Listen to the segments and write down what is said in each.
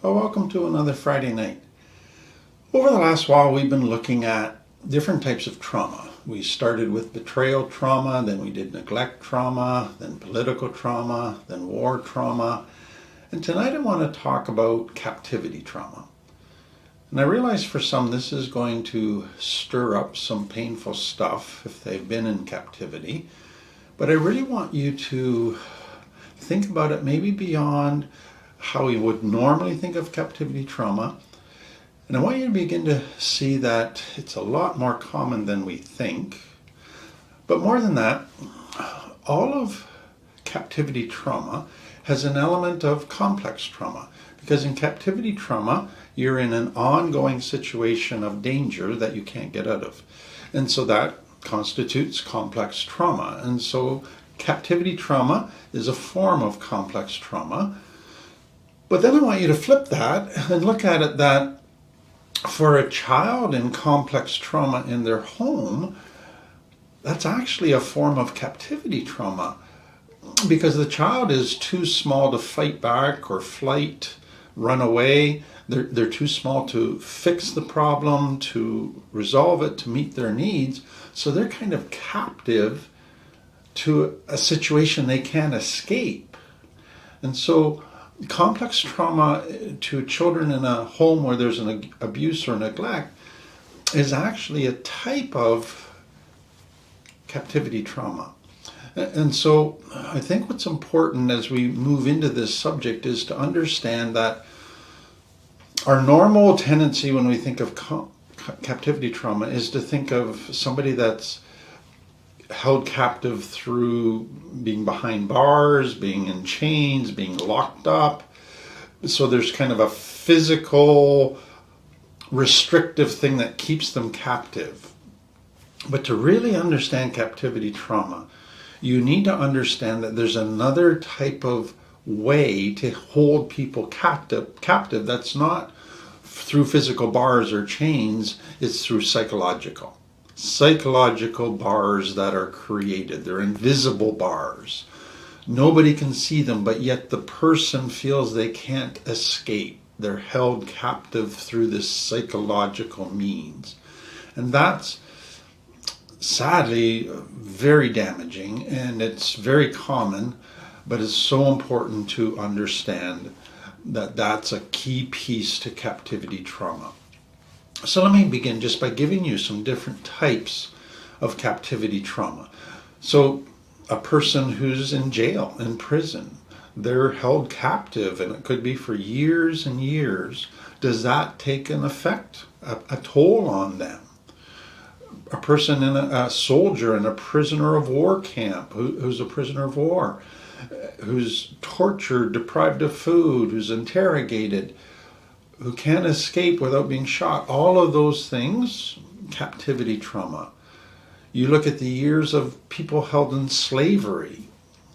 Well, welcome to another Friday night. Over the last while, we've been looking at different types of trauma. We started with betrayal trauma, then we did neglect trauma, then political trauma, then war trauma. And tonight I want to talk about captivity trauma. And I realize for some this is going to stir up some painful stuff if they've been in captivity. But I really want you to think about it maybe beyond how we would normally think of captivity trauma. And I want you to begin to see that it's a lot more common than we think. But more than that, all of captivity trauma has an element of complex trauma. Because in captivity trauma, you're in an ongoing situation of danger that you can't get out of. And so that constitutes complex trauma. And so captivity trauma is a form of complex trauma. But then I want you to flip that and look at it that for a child in complex trauma in their home, that's actually a form of captivity trauma because the child is too small to fight back or flight, run away. They're too small to fix the problem, to resolve it, to meet their needs. So they're kind of captive to a situation they can't escape. And so complex trauma to children in a home where there's an abuse or neglect is actually a type of captivity trauma. And so I think what's important as we move into this subject is to understand that our normal tendency when we think of captivity trauma is to think of somebody that's held captive through being behind bars, being in chains, being locked up. So there's kind of a physical, restrictive thing that keeps them captive. But to really understand captivity trauma, you need to understand that there's another type of way to hold people captive that's not through physical bars or chains, it's through psychological bars that are created. They're invisible bars. Nobody can see them, but yet the person feels they can't escape. They're held captive through this psychological means. And that's sadly very damaging, and it's very common, but it's so important to understand that that's a key piece to captivity trauma. So let me begin just by giving you some different types of captivity trauma. So a person who's in jail, in prison, they're held captive, and it could be for years and years. Does that take an effect, a toll on them? A person in a soldier in a prisoner of war camp, who's a prisoner of war, who's tortured, deprived of food, who's interrogated, who can't escape without being shot. All of those things, captivity trauma. You look at the years of people held in slavery.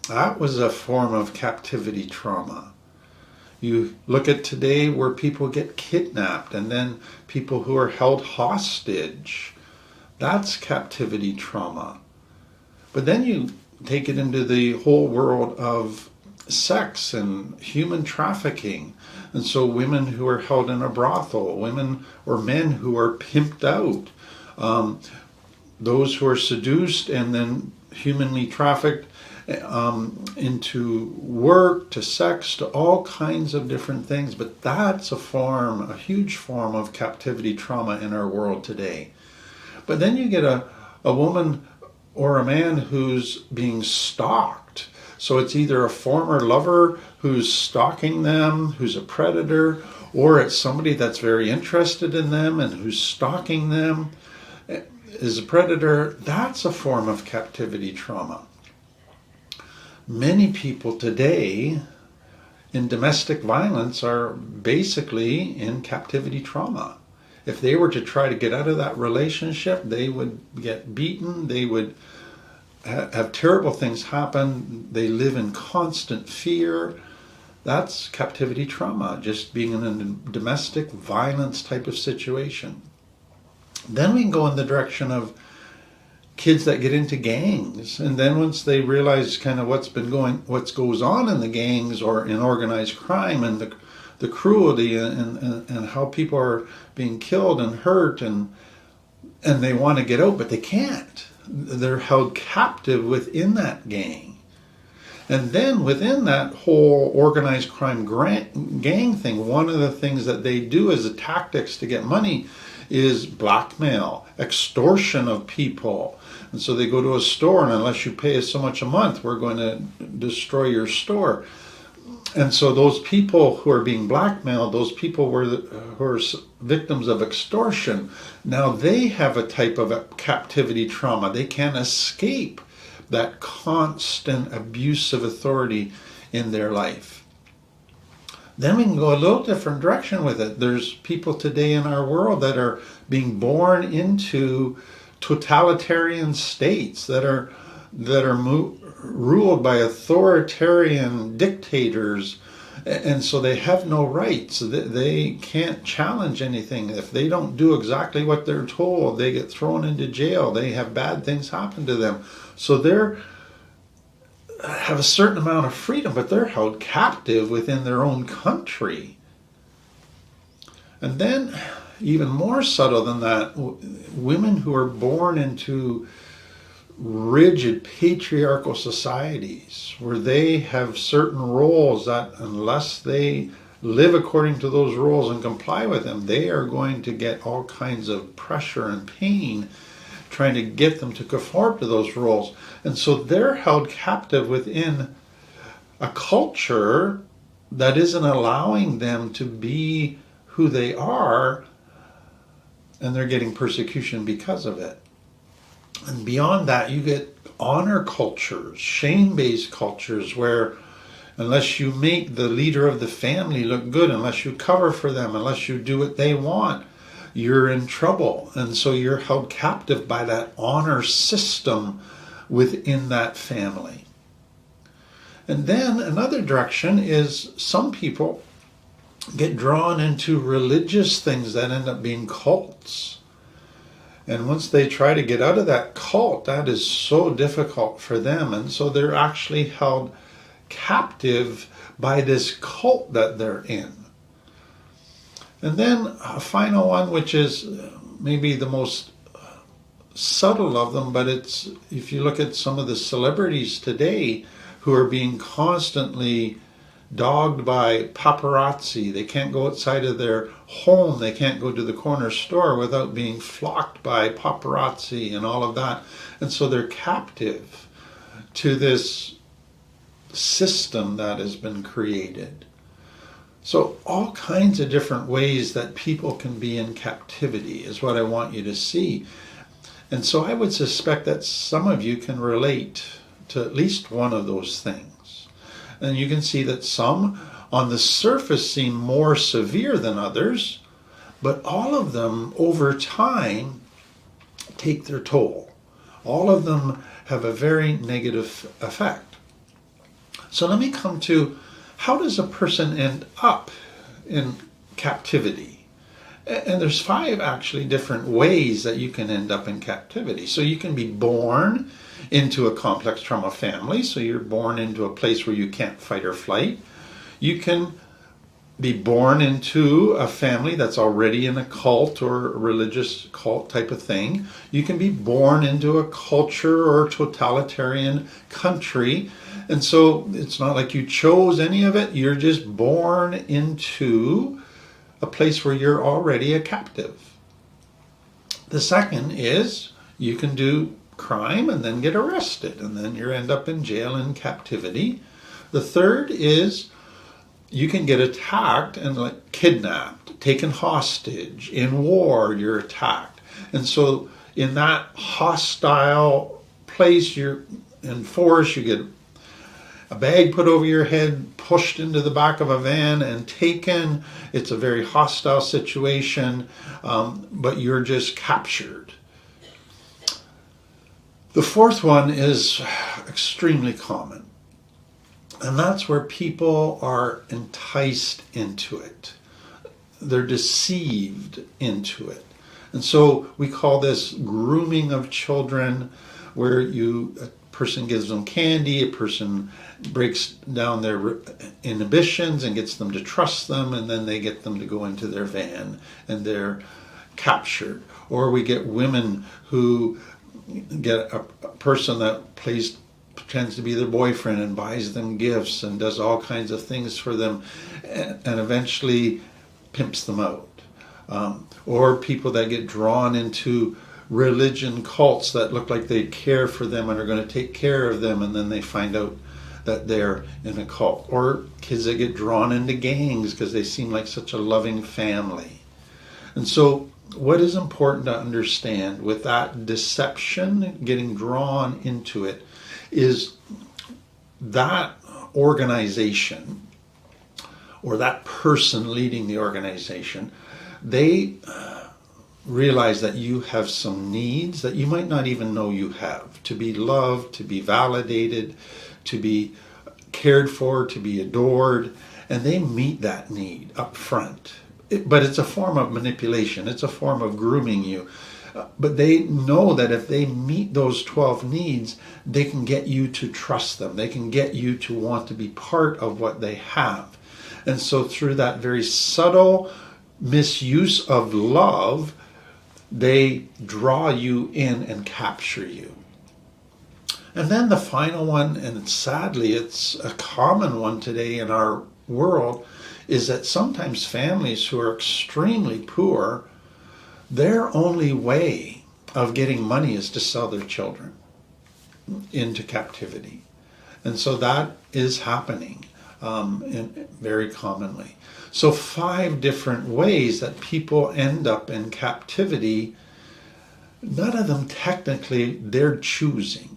That was a form of captivity trauma. You look at today where people get kidnapped and then people who are held hostage. That's captivity trauma. But then you take it into the whole world of sex and human trafficking. And so women who are held in a brothel, women or men who are pimped out, those who are seduced and then humanly trafficked into work, to sex, to all kinds of different things. But that's a huge form of captivity trauma in our world today. But then you get a woman or a man who's being stalked. So it's either a former lover who's stalking them, who's a predator, or it's somebody that's very interested in them and who's stalking them is a predator. That's a form of captivity trauma. Many people today in domestic violence are basically in captivity trauma. If they were to try to get out of that relationship, they would get beaten, they would have terrible things happen, they live in constant fear. That's captivity trauma, just being in a domestic violence type of situation. Then we can go in the direction of kids that get into gangs, and then once they realize kind of what goes on in the gangs or in organized crime and the cruelty and how people are being killed and hurt, and they want to get out, but they can't. They're held captive within that gang. And then within that whole organized crime gang thing, one of the things that they do as a tactics to get money is blackmail, extortion of people. And so they go to a store, and unless you pay us so much a month, we're going to destroy your store. And so those people who are being blackmailed, those people who are victims of extortion, now they have a type of captivity trauma. They can't escape that constant abuse of authority in their life. Then we can go a little different direction with it. There's people today in our world that are being born into totalitarian states that are ruled by authoritarian dictators, and so they have no rights. They can't challenge anything. If they don't do exactly what they're told, they get thrown into jail. They have bad things happen to them. So they have a certain amount of freedom, but they're held captive within their own country. And then, even more subtle than that, women who are born into rigid patriarchal societies where they have certain roles that unless they live according to those roles and comply with them, they are going to get all kinds of pressure and pain trying to get them to conform to those roles. And so they're held captive within a culture that isn't allowing them to be who they are, and they're getting persecution because of it. And beyond that, you get honor cultures, shame-based cultures, where unless you make the leader of the family look good, unless you cover for them, unless you do what they want, you're in trouble. And so you're held captive by that honor system within that family. And then another direction is some people get drawn into religious things that end up being cults. And once they try to get out of that cult, that is so difficult for them. And so they're actually held captive by this cult that they're in. And then a final one, which is maybe the most subtle of them, but it's, if you look at some of the celebrities today who are being constantly dogged by paparazzi. They can't go outside of their home. They can't go to the corner store without being flocked by paparazzi and all of that. And so they're captive to this system that has been created. So all kinds of different ways that people can be in captivity is what I want you to see. And so I would suspect that some of you can relate to at least one of those things. And you can see that some on the surface seem more severe than others, but all of them over time take their toll. All of them have a very negative effect. So let me come to, how does a person end up in captivity? And there's 5 actually different ways that you can end up in captivity. So you can be born into a complex trauma family. So you're born into a place where you can't fight or flight. You can be born into a family that's already in a cult or a religious cult type of thing. You can be born into a culture or totalitarian country. And so it's not like you chose any of it. You're just born into a place where you're already a captive. The second is you can do crime and then get arrested, and then you end up in jail in captivity. The third is you can get attacked and kidnapped, taken hostage. In war, you're attacked. And so in that hostile place, you're enforced, you get a bag put over your head, pushed into the back of a van and taken. It's a very hostile situation, but you're just captured. The fourth one is extremely common, and that's where people are enticed into it. They're deceived into it. And so we call this grooming of children, where you person gives them candy, a person breaks down their inhibitions and gets them to trust them, and then they get them to go into their van and they're captured. Or we get women who get a person that pretends to be their boyfriend and buys them gifts and does all kinds of things for them, and eventually pimps them out. Or people that get drawn into religion cults that look like they care for them and are going to take care of them, and then they find out that they're in a cult. Or kids that get drawn into gangs because they seem like such a loving family. And so what is important to understand with that deception, getting drawn into it, is that organization or that person leading the organization, they realize that you have some needs that you might not even know you have. To be loved, to be validated, to be cared for, to be adored, and they meet that need up front. But it's a form of manipulation. It's a form of grooming you. But they know that if they meet those 12 needs, they can get you to trust them. They can get you to want to be part of what they have. And so through that very subtle misuse of love, they draw you in and capture you. And then the final one, and sadly it's a common one today in our world, is that sometimes families who are extremely poor, their only way of getting money is to sell their children into captivity. And so that is happening very commonly. So 5 different ways that people end up in captivity, none of them technically they're choosing.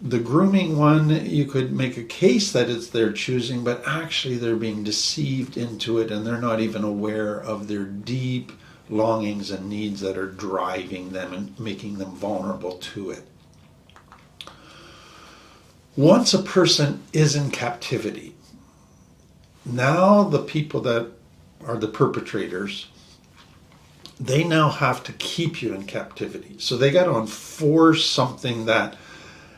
The grooming one, you could make a case that it's their choosing, but actually they're being deceived into it, and they're not even aware of their deep longings and needs that are driving them and making them vulnerable to it. Once a person is in captivity, now the people that are the perpetrators, they now have to keep you in captivity. So they got to enforce something that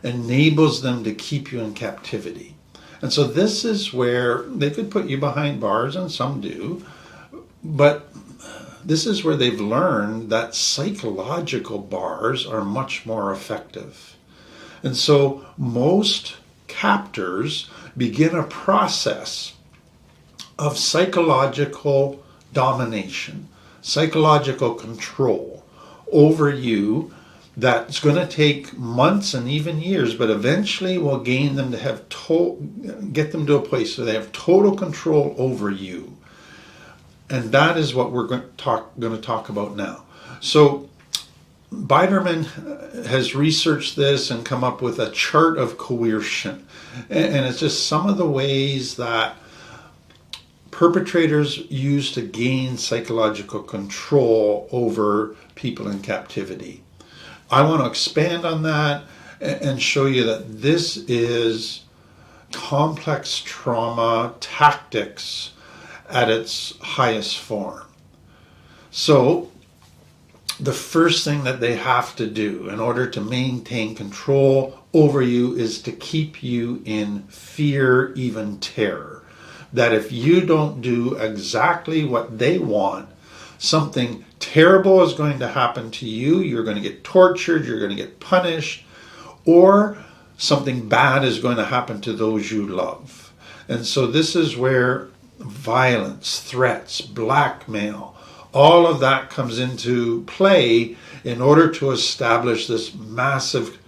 enables them to keep you in captivity. And so this is where they could put you behind bars, and some do, but this is where they've learned that psychological bars are much more effective. And so most captors begin a process of psychological domination, psychological control over you, that's going to take months and even years, but eventually will gain them to have get them to a place where they have total control over you. And that is what we're going to talk about now. So Biderman has researched this and come up with a chart of coercion. And it's just some of the ways that perpetrators use to gain psychological control over people in captivity. I want to expand on that and show you that this is complex trauma tactics at its highest form. So the first thing that they have to do in order to maintain control over you is to keep you in fear, even terror. That if you don't do exactly what they want, something terrible is going to happen to you. You're going to get tortured, you're going to get punished, or something bad is going to happen to those you love. And so this is where violence, threats, blackmail, all of that comes into play in order to establish this massive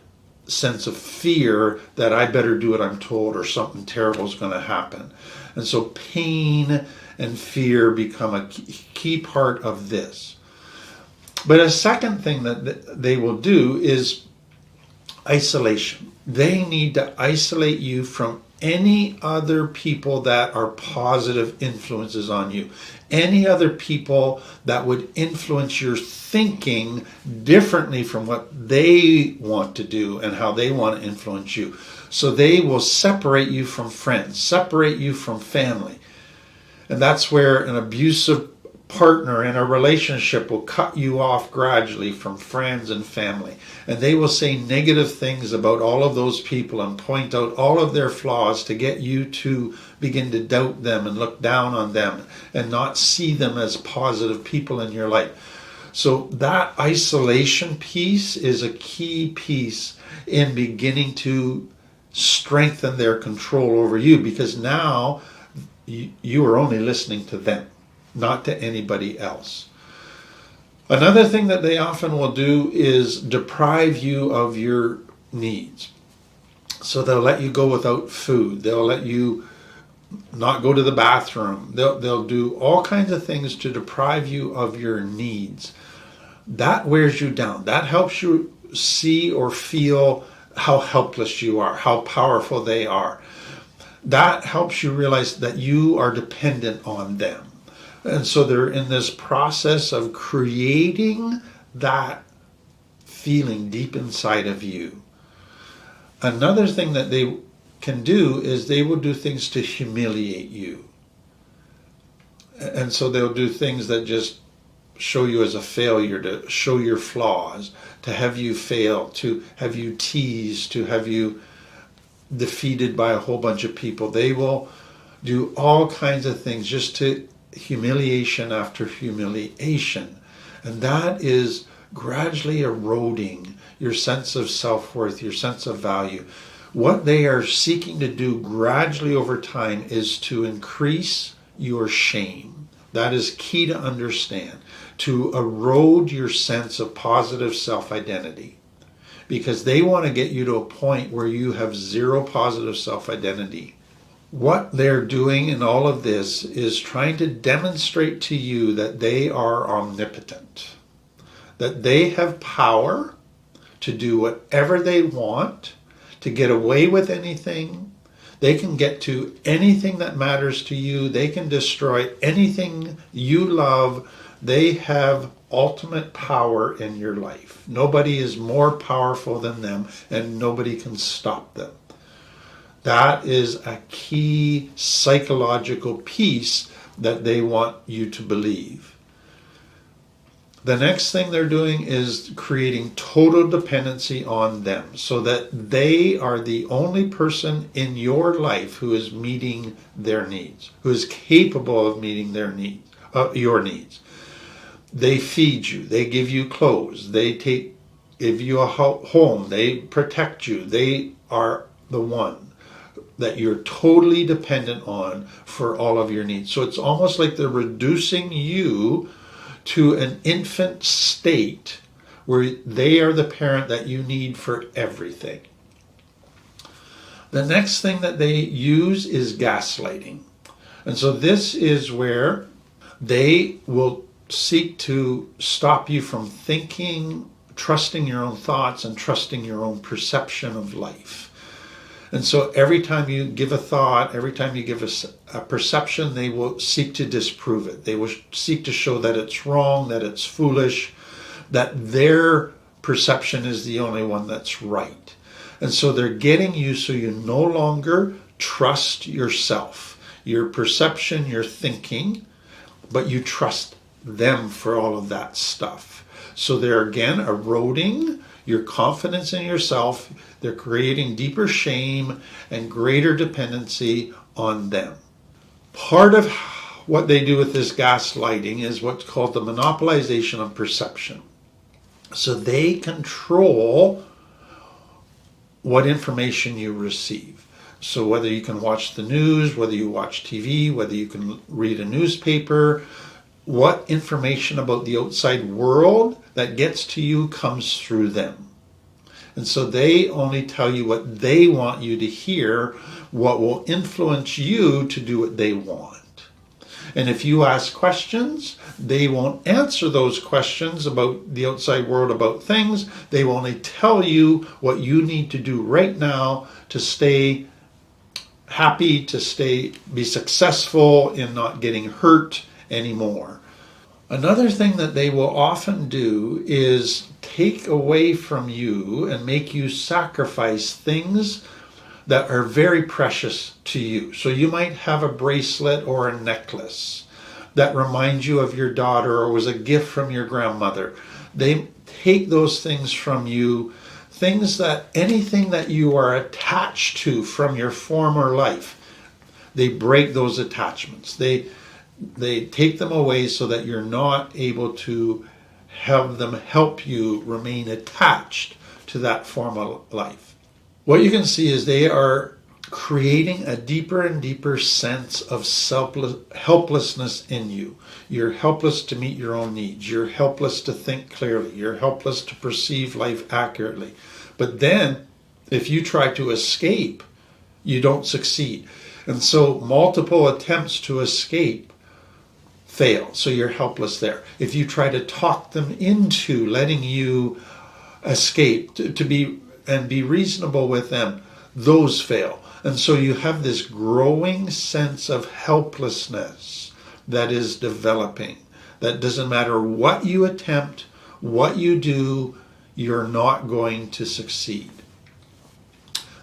sense of fear that I better do what I'm told or something terrible is going to happen. And so pain and fear become a key part of this. But a second thing that they will do is isolation. They need to isolate you from any other people that are positive influences on you. Any other people that would influence your thinking differently from what they want to do and how they want to influence you. So they will separate you from friends, separate you from family. And that's where an abusive partner in a relationship will cut you off gradually from friends and family. And they will say negative things about all of those people and point out all of their flaws to get you to begin to doubt them and look down on them and not see them as positive people in your life. So that isolation piece is a key piece in beginning to strengthen their control over you, because now you are only listening to them, not to anybody else. Another thing that they often will do is deprive you of your needs. So they'll let you go without food. They'll let you not go to the bathroom. They'll do all kinds of things to deprive you of your needs. That wears you down. That helps you see or feel how helpless you are, how powerful they are. That helps you realize that you are dependent on them. And so they're in this process of creating that feeling deep inside of you. Another thing that they can do is they will do things to humiliate you. And so they'll do things that just show you as a failure, to show your flaws, to have you fail, to have you teased, to have you defeated by a whole bunch of people. They will do all kinds of things just to humiliation after humiliation. And that is gradually eroding your sense of self-worth, your sense of value. What they are seeking to do gradually over time is to increase your shame. That is key to understand, to erode your sense of positive self-identity, because they want to get you to a point where you have zero positive self-identity. What they're doing in all of this is trying to demonstrate to you that they are omnipotent, that they have power to do whatever they want, to get away with anything. They can get to anything that matters to you. They can destroy anything you love. They have ultimate power in your life. Nobody is more powerful than them, and nobody can stop them. That is a key psychological piece that they want you to believe. The next thing they're doing is creating total dependency on them, so that they are the only person in your life who is meeting their needs, who is capable of meeting their needs, your needs. They feed you, they give you clothes, they give you a home, they protect you. They are the one that you're totally dependent on for all of your needs. So it's almost like they're reducing you to an infant state where they are the parent that you need for everything. The next thing that they use is gaslighting. And so this is where they will seek to stop you from thinking, trusting your own thoughts, and trusting your own perception of life. And so every time you give a thought, every time you give a perception, they will seek to disprove it. They will seek to show that it's wrong, that it's foolish, that their perception is the only one that's right. And so they're getting you so you no longer trust yourself, your perception, your thinking, but you trust them for all of that stuff. So they're again eroding your confidence in yourself. They're creating deeper shame and greater dependency on them. Part of what they do with this gaslighting is what's called the monopolization of perception. So they control what information you receive. So whether you can watch the news, whether you watch TV, whether you can read a newspaper, what information about the outside world that gets to you comes through them. And so they only tell you what they want you to hear, what will influence you to do what they want. And if you ask questions, they won't answer those questions about the outside world, about things. They will only tell you what you need to do right now to stay happy, to be successful in not getting hurt anymore. Another thing that they will often do is take away from you and make you sacrifice things that are very precious to you. So you might have a bracelet or a necklace that reminds you of your daughter or was a gift from your grandmother. They take those things from you, anything that you are attached to from your former life. They break those attachments. They take them away so that you're not able to have them help you remain attached to that former life. What you can see is they are creating a deeper and deeper sense of helplessness in you. You're helpless to meet your own needs. You're helpless to think clearly. You're helpless to perceive life accurately. But then, if you try to escape, you don't succeed. And so multiple attempts to escape fail. So you're helpless there. If you try to talk them into letting you escape, to be reasonable with them, those fail. And so you have this growing sense of helplessness that is developing. That doesn't matter what you attempt, what you do, you're not going to succeed.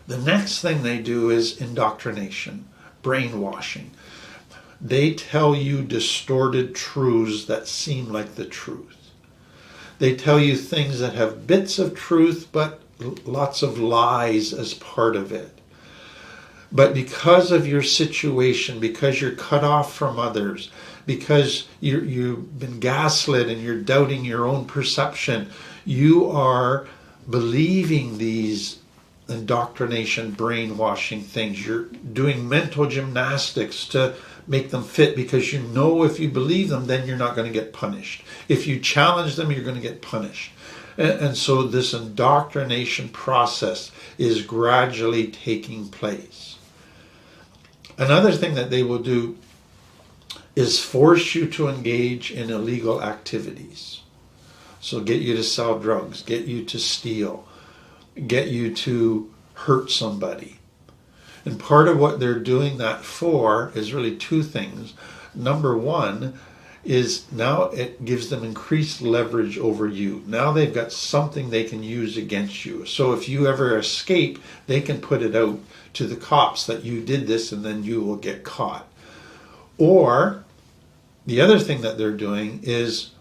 The next thing they do is indoctrination, brainwashing. They tell you distorted truths that seem like the truth. They tell you things that have bits of truth, but lots of lies as part of it. But because of your situation, because you're cut off from others, because you've been gaslit and you're doubting your own perception, you are believing these indoctrination, brainwashing things. You're doing mental gymnastics to make them fit because you know if you believe them, then you're not going to get punished. If you challenge them, you're going to get punished. And so this indoctrination process is gradually taking place. Another thing that they will do is force you to engage in illegal activities. So get you to sell drugs, get you to steal, get you to hurt somebody. And part of what they're doing that for is really two things. Number one is now it gives them increased leverage over you. Now they've got something they can use against you. So if you ever escape, they can put it out to the cops that you did this and then you will get caught. Or the other thing that they're doing is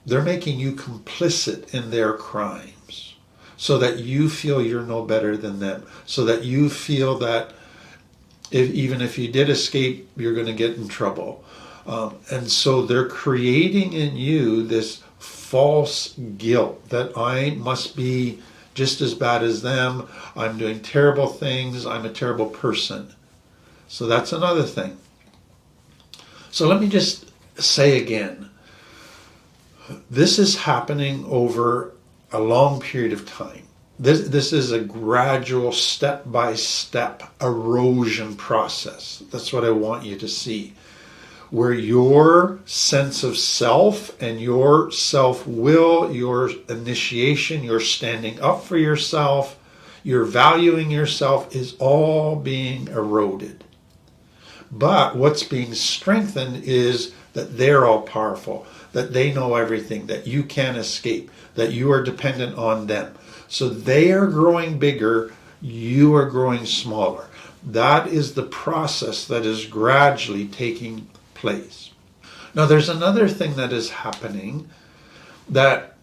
they're making you complicit in their crimes so that you feel you're no better than them, so that you feel that even if you did escape, you're going to get in trouble. And so they're creating in you this false guilt that I must be just as bad as them. I'm doing terrible things. I'm a terrible person. So that's another thing. So let me just say again, this is happening over a long period of time. This is a gradual step-by-step erosion process. That's what I want you to see. Where your sense of self and your self-will, your initiation, your standing up for yourself, your valuing yourself is all being eroded. But what's being strengthened is that they're all powerful, that they know everything, that you can't escape, that you are dependent on them. So they are growing bigger, you are growing smaller. That is the process that is gradually taking place. Now there's another thing that is happening that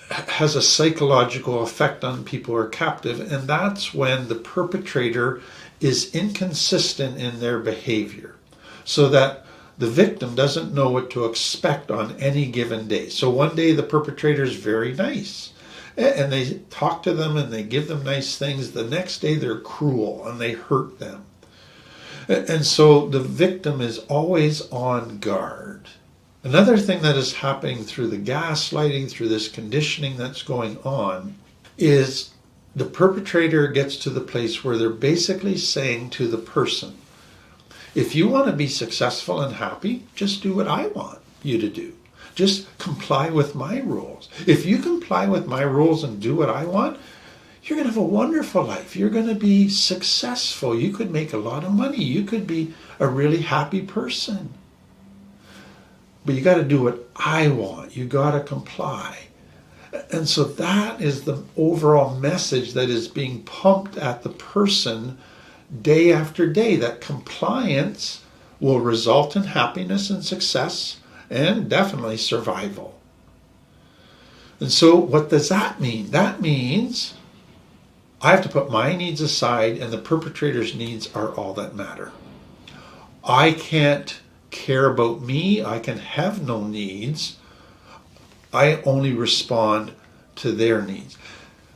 has a psychological effect on people who are captive, and that's when the perpetrator is inconsistent in their behavior, so that the victim doesn't know what to expect on any given day. So one day the perpetrator is very nice, and they talk to them and they give them nice things. The next day they're cruel and they hurt them. And so the victim is always on guard. Another thing that is happening through the gaslighting, through this conditioning that's going on, is the perpetrator gets to the place where they're basically saying to the person, if you want to be successful and happy, just do what I want you to do. Just comply with my rules. If you comply with my rules and do what I want, you're going to have a wonderful life. You're going to be successful. You could make a lot of money. You could be a really happy person. But you got to do what I want. You got to comply. And so that is the overall message that is being pumped at the person day after day, that compliance will result in happiness and success and definitely survival. And so what does that mean? That means I have to put my needs aside and the perpetrator's needs are all that matter. I can't care about me. I can have no needs. I only respond to their needs.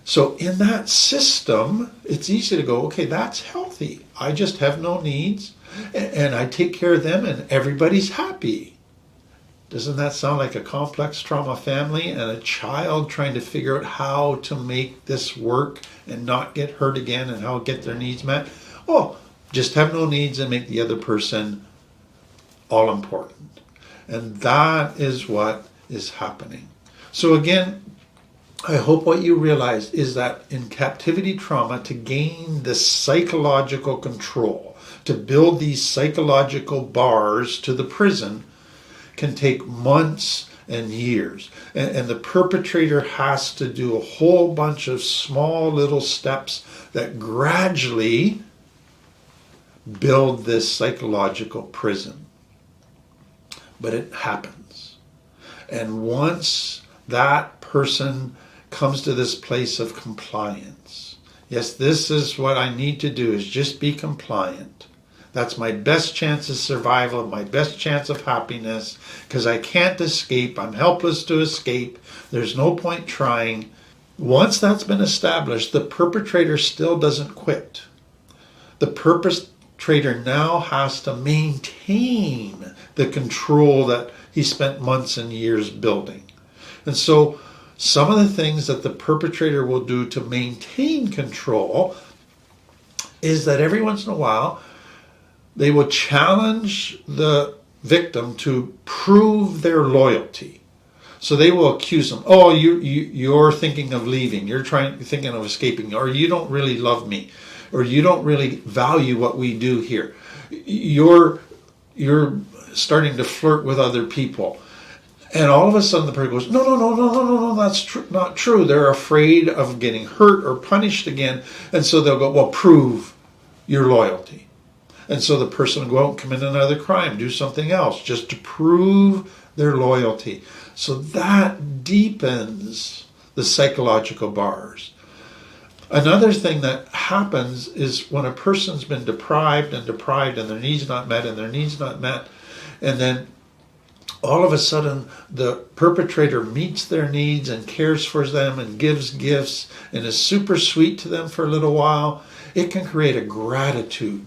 So in that system, it's easy to go, okay, that's healthy. I just have no needs and I take care of them and everybody's happy. Doesn't that sound like a complex trauma family and a child trying to figure out how to make this work and not get hurt again and how to get their needs met? Oh, just have no needs and make the other person all important. And that is what is happening. So again, I hope what you realize is that in captivity trauma, to gain this psychological control, to build these psychological bars to the prison, can take months and years. And the perpetrator has to do a whole bunch of small little steps that gradually build this psychological prison. But it happens. And once that person comes to this place of compliance, yes, this is what I need to do, is just be compliant. That's my best chance of survival, my best chance of happiness, because I can't escape. I'm helpless to escape. There's no point trying. Once that's been established, the perpetrator still doesn't quit. The perpetrator now has to maintain the control that he spent months and years building. And so some of the things that the perpetrator will do to maintain control is that every once in a while, they will challenge the victim to prove their loyalty. So they will accuse them, oh, you're thinking of leaving, you're thinking of escaping, or you don't really love me, or you don't really value what we do here. You're starting to flirt with other people. And all of a sudden the person goes, no, that's not true. They're afraid of getting hurt or punished again. And so they'll go, well, prove your loyalty. And so the person will go out and commit another crime, do something else, just to prove their loyalty. So that deepens the psychological bars. Another thing that happens is when a person's been deprived and their needs not met, and then all of a sudden the perpetrator meets their needs and cares for them and gives gifts and is super sweet to them for a little while, it can create a gratitude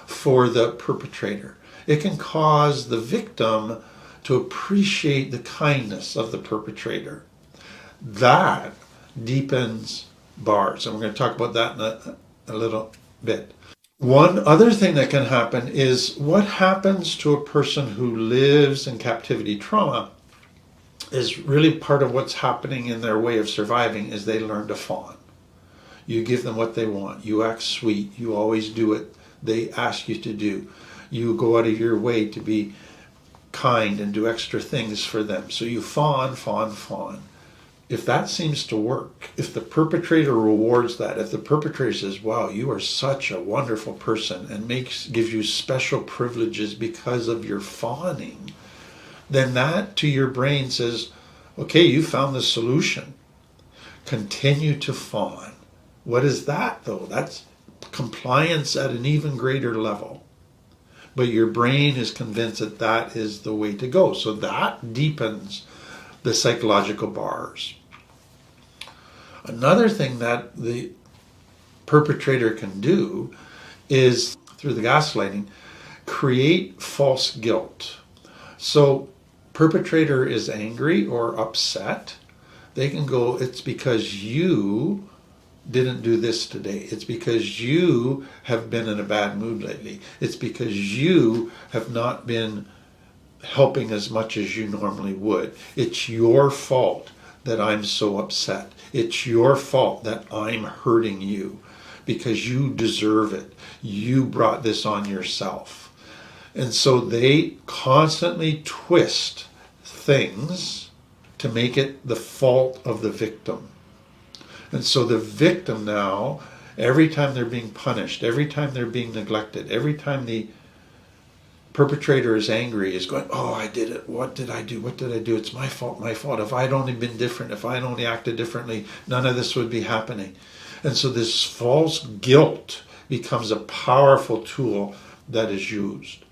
for the perpetrator. It can cause the victim to appreciate the kindness of the perpetrator. That deepens bars, and we're going to talk about that in a little bit. One other thing that can happen is what happens to a person who lives in captivity trauma is really part of what's happening in their way of surviving is they learn to fawn. You give them what they want. You act sweet. You always do what they ask you to do. You go out of your way to be kind and do extra things for them. So you fawn. If that seems to work, if the perpetrator rewards that, if the perpetrator says, wow, you are such a wonderful person and gives you special privileges because of your fawning, then that to your brain says, okay, you found the solution. Continue to fawn. What is that though? That's compliance at an even greater level. But your brain is convinced that that is the way to go. So that deepens the psychological bars. Another thing that the perpetrator can do is, through the gaslighting, create false guilt. So perpetrator is angry or upset. They can go, it's because you didn't do this today. It's because you have been in a bad mood lately. It's because you have not been helping as much as you normally would. It's your fault that I'm so upset. It's your fault that I'm hurting you because you deserve it. You brought this on yourself. And so they constantly twist things to make it the fault of the victim. And so the victim now, every time they're being punished, every time they're being neglected, every time the perpetrator is angry, is going, oh, I did it. What did I do? What did I do? It's my fault, my fault. If I'd only been different, if I'd only acted differently, none of this would be happening. And so this false guilt becomes a powerful tool that is used.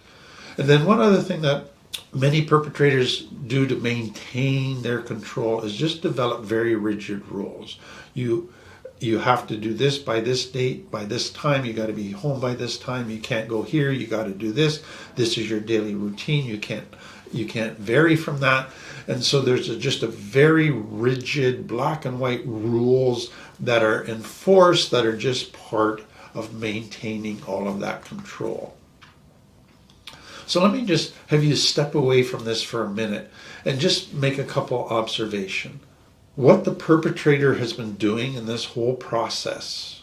And then one other thing that many perpetrators do to maintain their control is just develop very rigid rules. You have to do this by this date, by this time. You got to be home by this time. You can't go here. You got to do this. This is your daily routine. You can't vary from that. And so there's just a very rigid black and white rules that are enforced, that are just part of maintaining all of that control. So let me just have you step away from this for a minute and just make a couple observations. What the perpetrator has been doing in this whole process,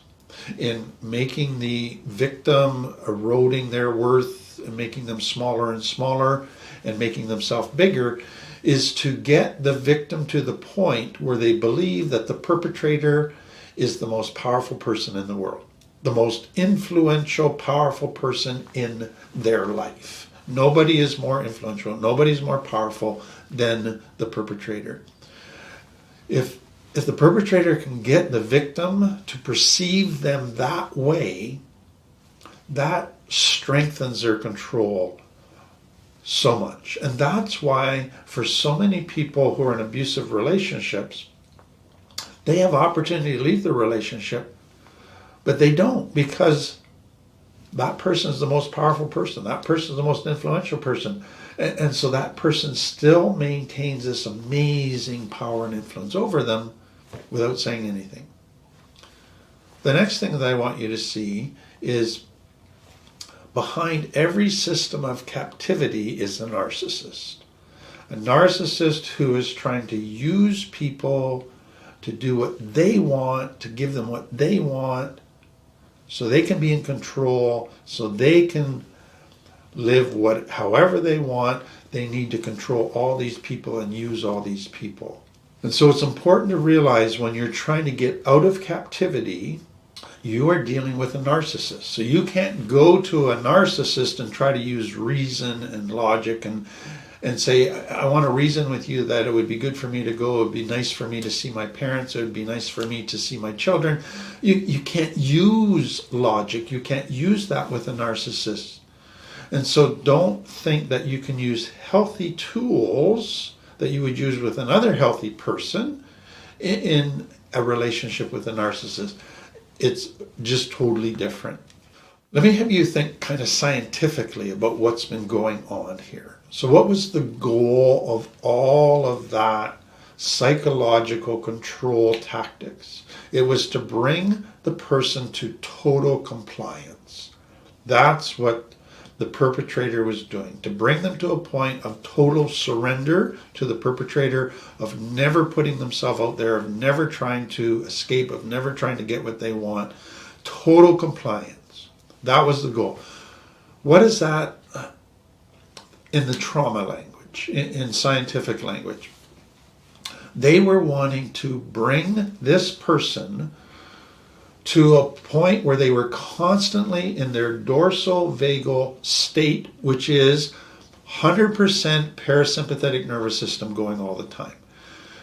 in making the victim, eroding their worth and making them smaller and smaller and making themselves bigger, is to get the victim to the point where they believe that the perpetrator is the most powerful person in the world, the most influential, powerful person in their life. Nobody is more influential, nobody's more powerful than the perpetrator. If the perpetrator can get the victim to perceive them that way, that strengthens their control so much. And that's why for so many people who are in abusive relationships, they have opportunity to leave the relationship, but they don't, because that person is the most powerful person. That person is the most influential person. And so that person still maintains this amazing power and influence over them without saying anything. The next thing that I want you to see is behind every system of captivity is a narcissist. A narcissist who is trying to use people to do what they want, to give them what they want, so they can be in control, so they can live however they want. They need to control all these people and use all these people. And so it's important to realize when you're trying to get out of captivity, you are dealing with a narcissist. So you can't go to a narcissist and try to use reason and logic and say, I want to reason with you that it would be good for me to go, it would be nice for me to see my parents, it would be nice for me to see my children. You can't use logic, you can't use that with a narcissist. And so don't think that you can use healthy tools that you would use with another healthy person in a relationship with a narcissist. It's just totally different. Let me have you think kind of scientifically about what's been going on here. So what was the goal of all of that psychological control tactics? It was to bring the person to total compliance. That's what the perpetrator was doing, to bring them to a point of total surrender to the perpetrator, of never putting themselves out there, of never trying to escape, of never trying to get what they want. Total compliance. That was the goal. What is that in the trauma language, in scientific language? They were wanting to bring this person to a point where they were constantly in their dorsal vagal state, which is 100% parasympathetic nervous system going all the time.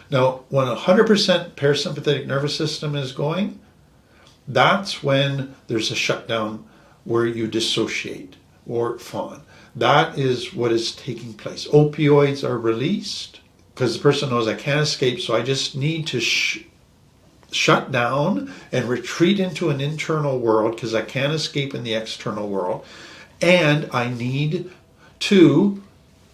Now, when 100% parasympathetic nervous system is going, that's when there's a shutdown where you dissociate or fawn. That is what is taking place. Opioids are released because the person knows I can't escape, so I just need to shut down and retreat into an internal world because I can't escape in the external world, and I need to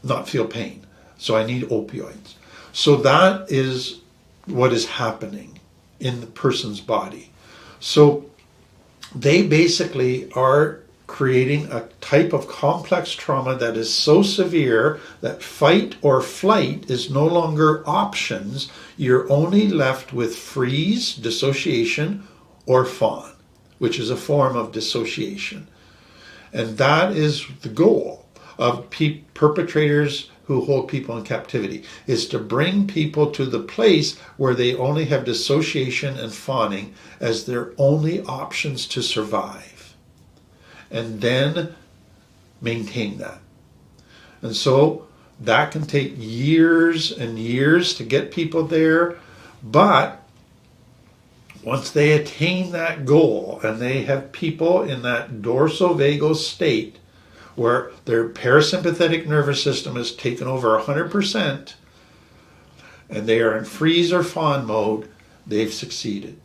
not feel pain, so I need opioids. So that is what is happening in the person's body. So they basically are creating a type of complex trauma that is so severe that fight or flight is no longer options. You're only left with freeze, dissociation, or fawn, which is a form of dissociation. And that is the goal of perpetrators who hold people in captivity, is to bring people to the place where they only have dissociation and fawning as their only options to survive. And then maintain that. And so that can take years and years to get people there. But once they attain that goal and they have people in that dorsal-vagal state where their parasympathetic nervous system has taken over 100% and they are in freeze or fawn mode, they've succeeded.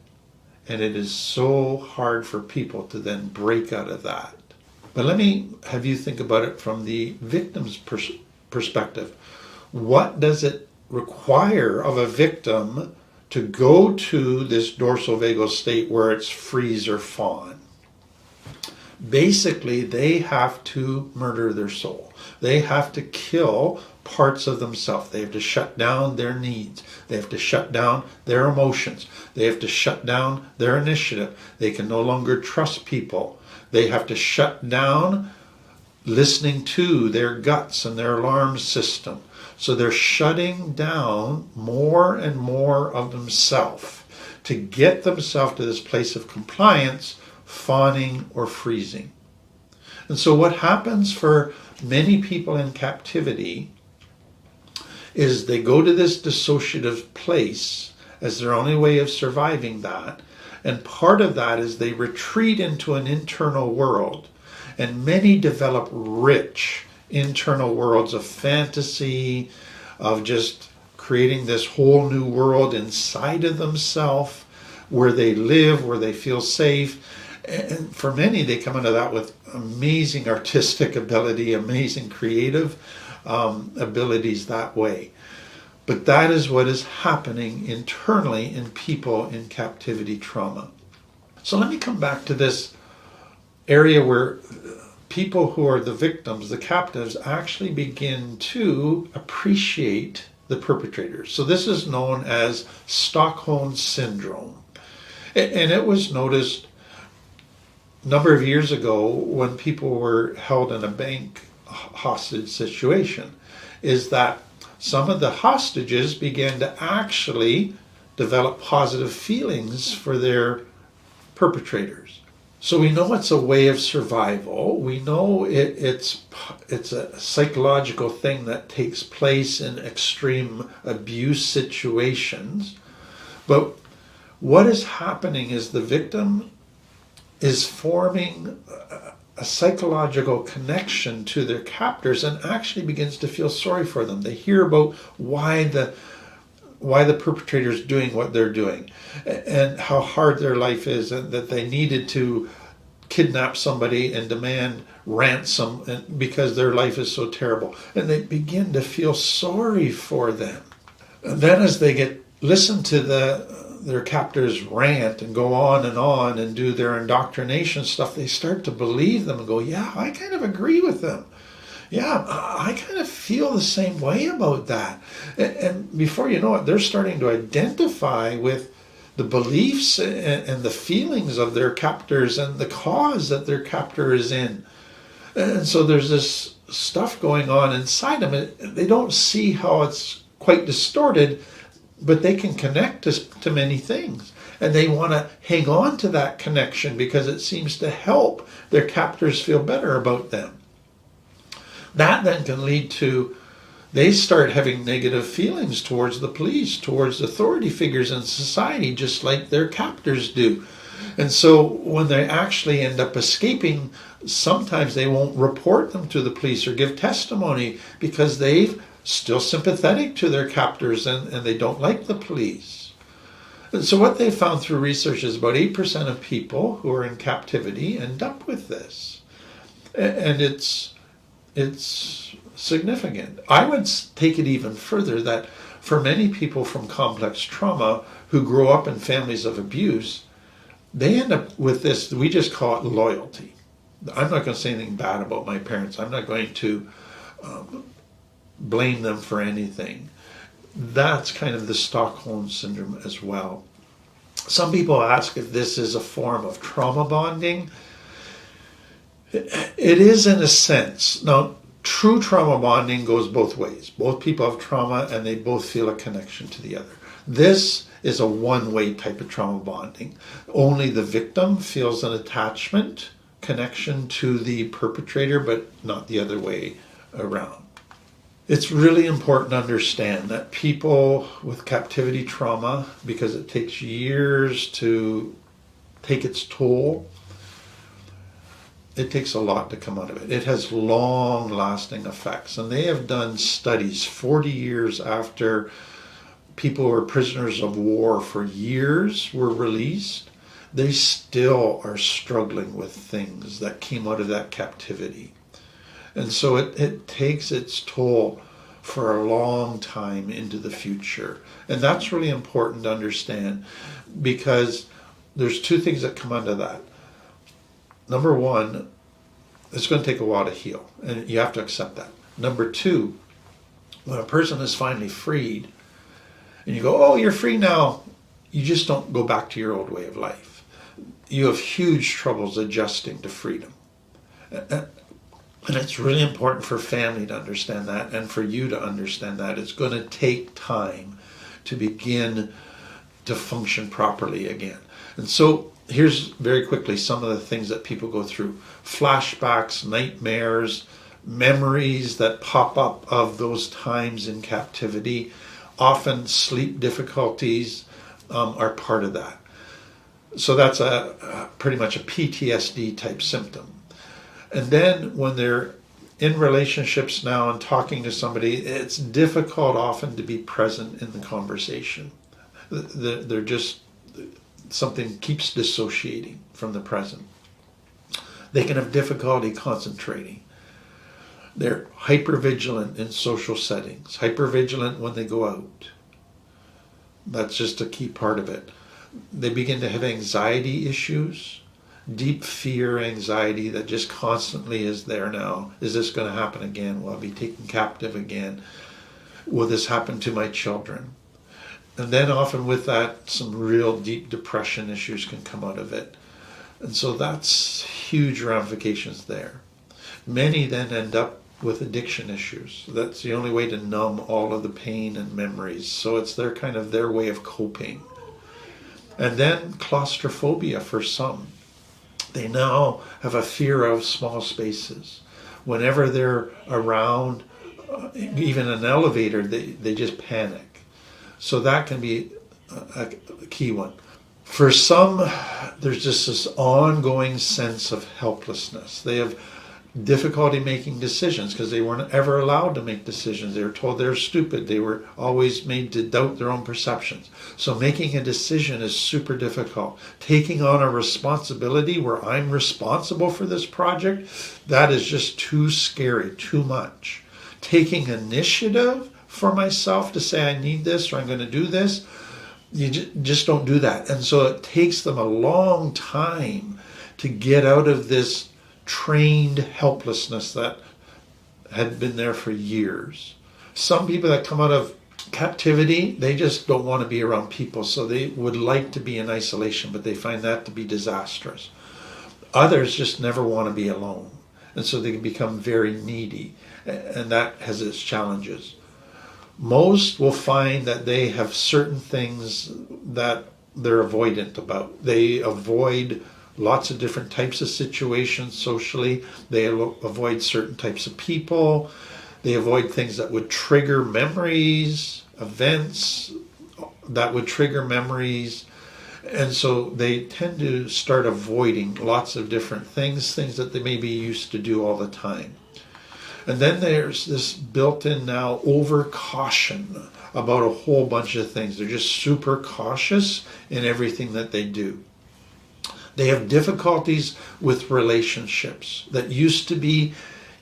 And it is so hard for people to then break out of that. But let me have you think about it from the victim's perspective. What does it require of a victim to go to this dorsal vagal state where it's freeze or fawn? Basically, they have to murder their soul. They have to kill parts of themselves. They have to shut down their needs. They have to shut down their emotions. They have to shut down their initiative. They can no longer trust people. They have to shut down listening to their guts and their alarm system. So they're shutting down more and more of themselves to get themselves to this place of compliance, fawning or freezing. And so what happens for many people in captivity is they go to this dissociative place as their only way of surviving that. And part of that is they retreat into an internal world. And many develop rich internal worlds of fantasy, of just creating this whole new world inside of themselves, where they live, where they feel safe. And for many, they come into that with amazing artistic ability, amazing creative abilities that way. But that is what is happening internally in people in captivity trauma. So let me come back to this area where people who are the victims, the captives, actually begin to appreciate the perpetrators. So this is known as Stockholm syndrome. And it was noticed a number of years ago when people were held in a bank hostage situation, is that some of the hostages began to actually develop positive feelings for their perpetrators. So we know it's a way of survival. We know it's a psychological thing that takes place in extreme abuse situations. But what is happening is the victim is forming a psychological connection to their captors and actually begins to feel sorry for them. They hear about why the perpetrator is doing what they're doing and how hard their life is, and that they needed to kidnap somebody and demand ransom because their life is so terrible. And they begin to feel sorry for them. And then as they listen to their captors rant and go on and do their indoctrination stuff, they start to believe them and go, yeah, I kind of agree with them. Yeah, I kind of feel the same way about that. And before you know it, they're starting to identify with the beliefs and the feelings of their captors and the cause that their captor is in. And so there's this stuff going on inside them. They don't see how it's quite distorted, but they can connect to many things. And they want to hang on to that connection because it seems to help their captors feel better about them. That then can lead to, they start having negative feelings towards the police, towards authority figures in society, just like their captors do. And so when they actually end up escaping, sometimes they won't report them to the police or give testimony because they've still sympathetic to their captors and they don't like the police. And so what they found through research is about 8% of people who are in captivity end up with this. And it's significant. I would take it even further that for many people from complex trauma who grow up in families of abuse, they end up with this, we just call it loyalty. I'm not going to say anything bad about my parents. I'm not going to blame them for anything. That's kind of the Stockholm syndrome as well. Some people ask if this is a form of trauma bonding. It is in a sense. Now, true trauma bonding goes both ways. Both people have trauma and they both feel a connection to the other. This is a one-way type of trauma bonding. Only the victim feels an attachment, connection to the perpetrator, but not the other way around. It's really important to understand that people with captivity trauma, because it takes years to take its toll, it takes a lot to come out of it. It has long-lasting effects. And they have done studies 40 years after people who were prisoners of war for years were released. They still are struggling with things that came out of that captivity. And so it takes its toll for a long time into the future. And that's really important to understand, because there's two things that come out of that. Number one, it's going to take a while to heal, and you have to accept that. Number two, when a person is finally freed, and you go, oh, you're free now, you just don't go back to your old way of life. You have huge troubles adjusting to freedom. And it's really important for family to understand that, and for you to understand that. It's going to take time to begin to function properly again. And so here's very quickly some of the things that people go through. Flashbacks, nightmares, memories that pop up of those times in captivity. Often sleep difficulties are part of that. So that's pretty much a PTSD type symptom. And then when they're in relationships now and talking to somebody, it's difficult often to be present in the conversation. They're just, something keeps dissociating from the present. They can have difficulty concentrating. They're hypervigilant in social settings, hypervigilant when they go out. That's just a key part of it. They begin to have anxiety issues, deep fear, anxiety that just constantly is there now. Is this going to happen again? Will I be taken captive again? Will this happen to my children? And then often with that, some real deep depression issues can come out of it. And so that's huge ramifications there. Many then end up with addiction issues. That's the only way to numb all of the pain and memories. So it's their kind of their way of coping. And then claustrophobia for some. They now have a fear of small spaces. Whenever they're around, even an elevator, they just panic. So that can be a key one. For some, there's just this ongoing sense of helplessness. They have difficulty making decisions because they weren't ever allowed to make decisions. They were told they're stupid. They were always made to doubt their own perceptions. So making a decision is super difficult. Taking on a responsibility where I'm responsible for this project, that is just too scary, too much. Taking initiative for myself to say I need this or I'm going to do this, you just don't do that. And so it takes them a long time to get out of this trained helplessness that had been there for years. Some people that come out of captivity, they just don't want to be around people, so they would like to be in isolation, but they find that to be disastrous. Others just never want to be alone, and so they can become very needy, and that has its challenges. Most will find that they have certain things that they're avoidant about. They avoid lots of different types of situations socially. They avoid certain types of people. They avoid things that would trigger memories, events that would trigger memories. And so they tend to start avoiding lots of different things that they maybe used to do all the time. And then there's this built-in now over-caution about a whole bunch of things. They're just super cautious in everything that they do. They have difficulties with relationships that used to be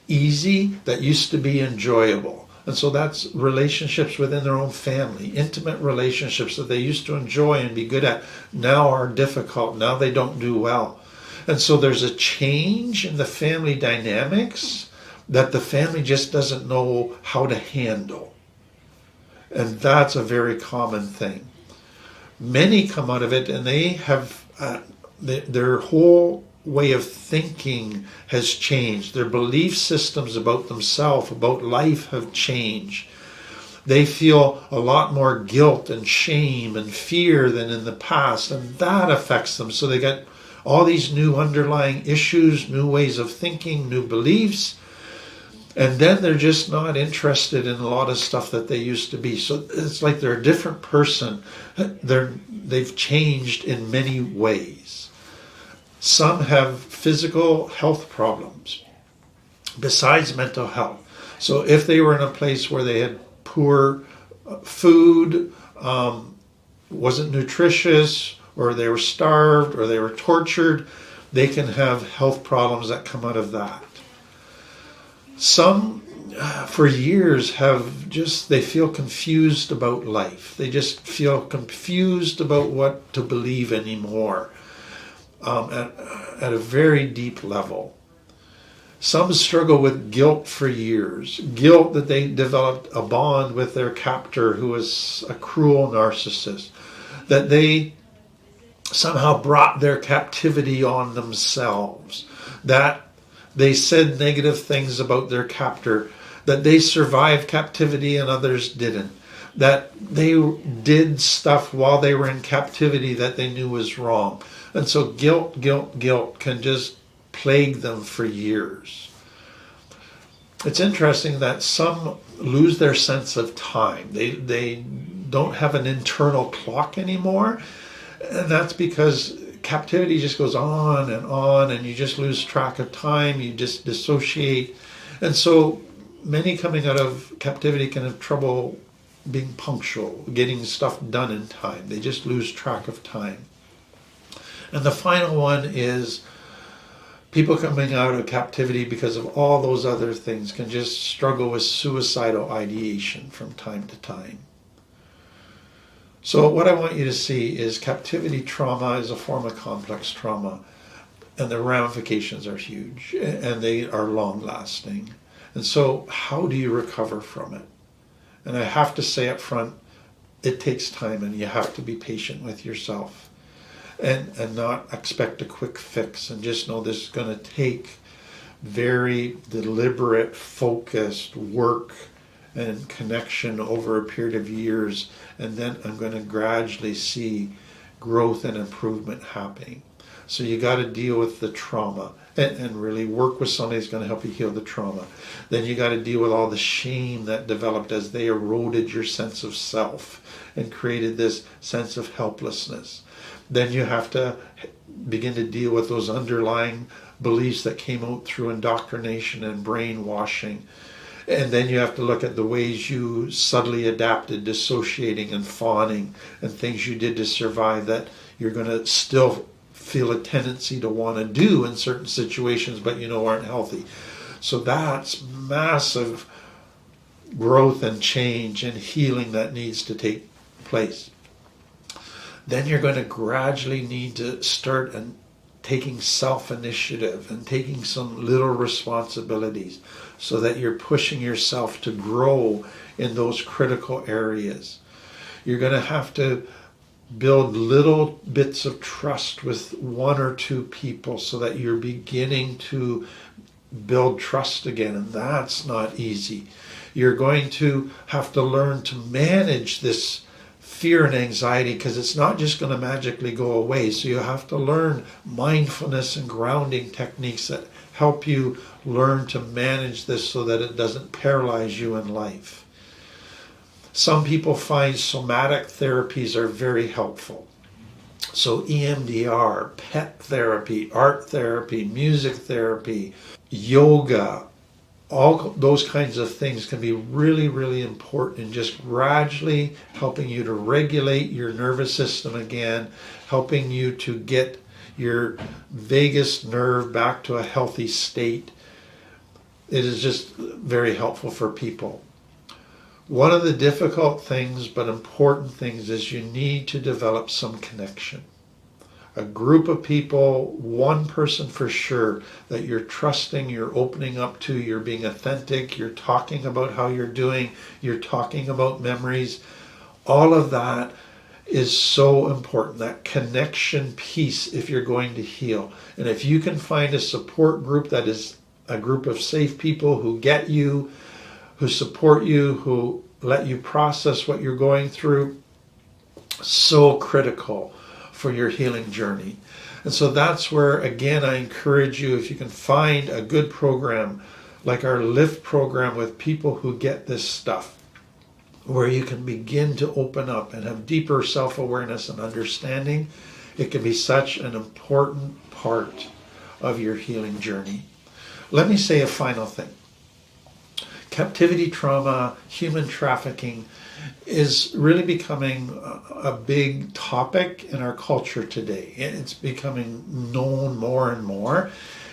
easy, that used to be enjoyable. And so that's relationships within their own family, intimate relationships that they used to enjoy and be good at, now are difficult. Now they don't do well. And so there's a change in the family dynamics that the family just doesn't know how to handle. And that's a very common thing. Many come out of it and they have their whole way of thinking has changed. Their belief systems about themselves, about life have changed. They feel a lot more guilt and shame and fear than in the past, and that affects them. So they get all these new underlying issues, new ways of thinking, new beliefs. And then they're just not interested in a lot of stuff that they used to be. So it's like they're a different person. They've changed in many ways. Some have physical health problems besides mental health. So if they were in a place where they had poor food, wasn't nutritious, or they were starved, or they were tortured, they can have health problems that come out of that. Some, for years, they feel confused about life. They just feel confused about what to believe anymore at a very deep level. Some struggle with guilt for years. Guilt that they developed a bond with their captor who was a cruel narcissist. That they somehow brought their captivity on themselves. That they said negative things about their captor. That they survived captivity and others didn't. That they did stuff while they were in captivity that they knew was wrong. And so guilt can just plague them for years. It's interesting that some lose their sense of time. They don't have an internal clock anymore. And that's because captivity just goes on, and you just lose track of time. You just dissociate. And so many coming out of captivity can have trouble being punctual, getting stuff done in time. They just lose track of time. And the final one is people coming out of captivity because of all those other things can just struggle with suicidal ideation from time to time. So what I want you to see is captivity trauma is a form of complex trauma, and the ramifications are huge, and they are long-lasting. And so how do you recover from it? And I have to say up front, it takes time, and you have to be patient with yourself. And not expect a quick fix, and just know this is going to take very deliberate, focused work and connection over a period of years, and then I'm going to gradually see growth and improvement happening. So you got to deal with the trauma and really work with somebody who's going to help you heal the trauma. Then you got to deal with all the shame that developed as they eroded your sense of self and created this sense of helplessness. Then you have to begin to deal with those underlying beliefs that came out through indoctrination and brainwashing. And then you have to look at the ways you subtly adapted, dissociating and fawning, and things you did to survive that you're going to still feel a tendency to want to do in certain situations, but you know aren't healthy. So that's massive growth and change and healing that needs to take place. Then you're going to gradually need to start taking self-initiative and taking some little responsibilities so that you're pushing yourself to grow in those critical areas. You're going to have to build little bits of trust with one or two people so that you're beginning to build trust again, and that's not easy. You're going to have to learn to manage this fear and anxiety, because it's not just going to magically go away. So you have to learn mindfulness and grounding techniques that help you learn to manage this so that it doesn't paralyze you in life. Some people find somatic therapies are very helpful. So EMDR, pet therapy, art therapy, music therapy, yoga, all those kinds of things can be really, really important in just gradually helping you to regulate your nervous system again, helping you to get your vagus nerve back to a healthy state. It is just very helpful for people. One of the difficult things, but important things, is you need to develop some connection. A group of people, one person for sure, that you're trusting, you're opening up to, you're being authentic, you're talking about how you're doing, you're talking about memories. All of that is so important, that connection piece, if you're going to heal. And if you can find a support group that is a group of safe people who get you, who support you, who let you process what you're going through, so critical for your healing journey. And so that's where, again, I encourage you, if you can find a good program, like our LIFT program with people who get this stuff, where you can begin to open up and have deeper self-awareness and understanding. It can be such an important part of your healing journey. Let me say a final thing. Captivity trauma, human trafficking is really becoming a big topic in our culture today. It's becoming known more and more.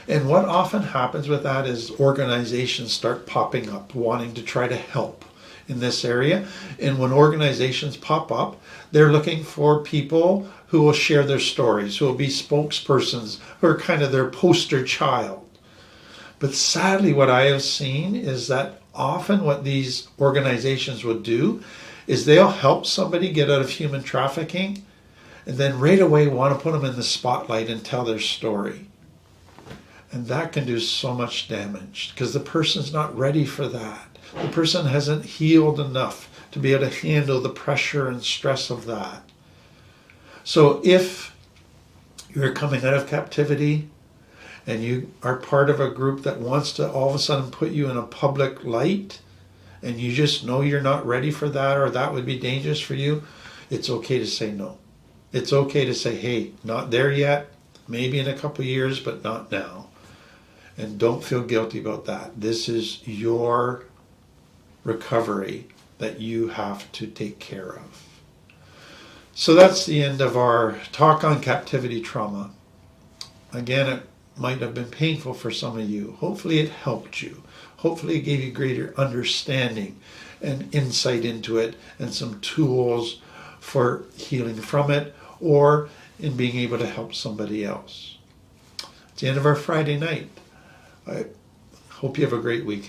And what often happens with that is organizations start popping up, wanting to try to help in this area. And when organizations pop up, they're looking for people who will share their stories, who will be spokespersons, who are kind of their poster child. But sadly, what I have seen is that often what these organizations will do is they'll help somebody get out of human trafficking and then right away want to put them in the spotlight and tell their story. And that can do so much damage because the person's not ready for that. The person hasn't healed enough to be able to handle the pressure and stress of that. So if you're coming out of captivity and you are part of a group that wants to all of a sudden put you in a public light and you just know you're not ready for that or that would be dangerous for you, it's okay to say no. It's okay to say, hey, not there yet, maybe in a couple of years, but not now. And don't feel guilty about that. This is your recovery that you have to take care of. So that's the end of our talk on captivity trauma. Again, it might have been painful for some of you. Hopefully it helped you. Hopefully it gave you greater understanding and insight into it and some tools for healing from it or in being able to help somebody else. It's the end of our Friday night. I hope you have a great weekend.